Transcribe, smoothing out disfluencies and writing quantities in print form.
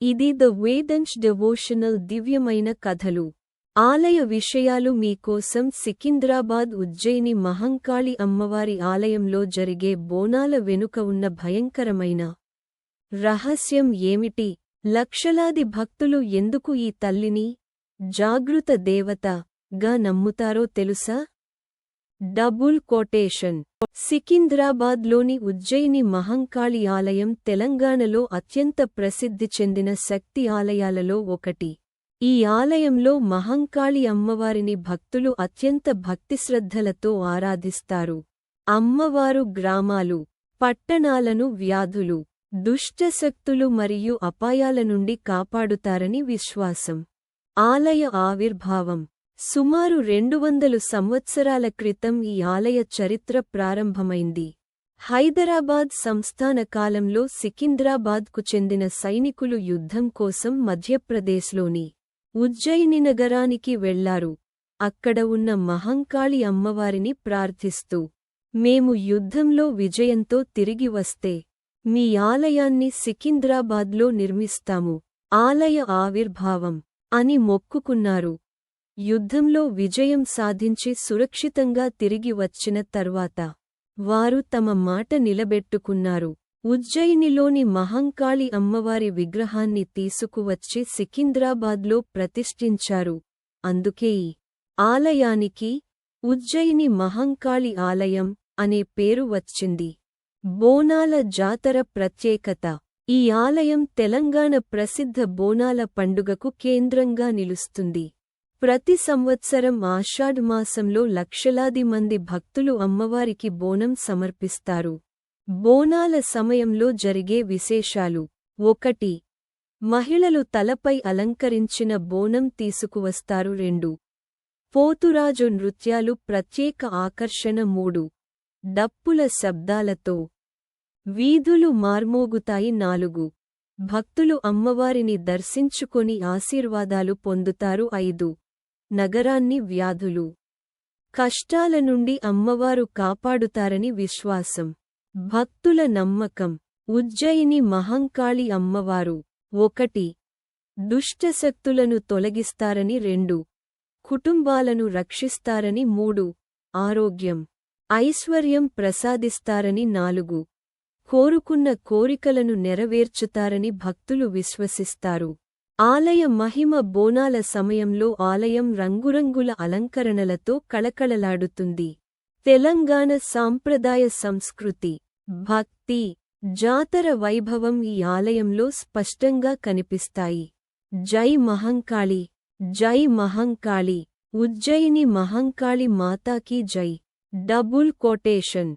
ఇది the వేదంశ్ devotional దివ్యమైన కథలు. ఆలయ విషయాలు మీకోసం సికింద్రాబాద్ ఉజ్జయిని మహంకాళి అమ్మవారి ఆలయంలో జరిగే బోనాల వెనుక ఉన్న భయంకరమైన రహస్యం ఏమిటి? లక్షలాది భక్తులు ఎందుకు ఈ తల్లిని జాగృత దేవత గా నమ్ముతారో తెలుసా? Double quotation. సికింద్రాబాద్లోని ఉజ్జయిని మహంకాళి ఆలయం తెలంగాణలో అత్యంత ప్రసిద్ధి చెందిన శక్తి ఆలయాలలో ఒకటి. ఈ ఆలయంలో మహంకాళి అమ్మవారిని భక్తులు అత్యంత భక్తిశ్రద్ధలతో ఆరాధిస్తారు. అమ్మవారు గ్రామాలు, పట్టణాలను వ్యాధులు, దుష్టశక్తులు మరియు అపాయాల నుండి కాపాడుతారని విశ్వాసం. ఆలయ ఆవిర్భావం సుమారు 200 సంవత్సరాల క్రితం ఈ ఆలయ చరిత్ర ప్రారంభమైంది. హైదరాబాద్ సంస్థాన కాలంలో సికింద్రాబాద్కు చెందిన సైనికులు యుద్ధం కోసం మధ్యప్రదేశ్లోని ఉజ్జయిని నగరానికి వెళ్లారు. అక్కడ ఉన్న మహంకాళి అమ్మవారిని ప్రార్థిస్తూ, మేము యుద్ధంలో విజయంతో తిరిగి వస్తే మీ ఆలయాన్ని సికింద్రాబాద్లో నిర్మిస్తాము. ఆలయ ఆవిర్భావం అని మొక్కుకున్నారు. యుద్ధంలో విజయం సాధించి సురక్షితంగా తిరిగి వచ్చిన తర్వాత వారు తమ మాట నిలబెట్టుకున్నారు. ఉజ్జయినిలోని మహంకాళి అమ్మవారి విగ్రహాన్ని తీసుకువచ్చి సికింద్రాబాద్లో ప్రతిష్ఠించారు. అందుకే ఈ ఆలయానికి ఉజ్జయిని మహంకాళి ఆలయం అనే పేరు వచ్చింది. బోనాల జాతర ప్రత్యేకత. ఈ ఆలయం తెలంగాణ ప్రసిద్ధ బోనాల పండుగకు కేంద్రంగా నిలుస్తుంది. ప్రతి సంవత్సరం ఆషాఢమాసంలో లక్షలాది మంది భక్తులు అమ్మవారికి బోనం సమర్పిస్తారు. బోనాల సమయంలో జరిగే విశేషాలు: 1. మహిళలు తలపై అలంకరించిన బోనం తీసుకువస్తారు. 2. పోతురాజు నృత్యాలు ప్రత్యేక ఆకర్షణ. 3. డప్పుల శబ్దాలతో వీధులు మార్మోగుతాయి. 4. భక్తులు అమ్మవారిని దర్శించుకొని ఆశీర్వాదాలు పొందుతారు. 5. నగరాన్ని వ్యాధులు, కష్టాల నుండి అమ్మవారు కాపాడుతారని విశ్వాసం. భక్తుల నమ్మకం. ఉజ్జయిని మహంకాళి అమ్మవారు 1. దుష్టశక్తులను తొలగిస్తారని. 2. కుటుంబాలను రక్షిస్తారని. 3. ఆరోగ్యం, ఐశ్వర్యం ప్రసాదిస్తారని. 4. కోరుకున్న కోరికలను నెరవేర్చుతారని భక్తులు విశ్వసిస్తారు. ఆలయ మహిమ. బోనాల సమయంలో ఆలయం రంగురంగుల అలంకరణలతో కళకళలాడుతుంది. తెలంగాణ సాంప్రదాయ సంస్కృతి, భక్తి, జాతర వైభవం ఈ ఆలయంలో స్పష్టంగా కనిపిస్తాయి. జై మహంకాళి! జై మహంకాళి! ఉజ్జయిని మహంకాళి మాతాకి జై! Double quotation.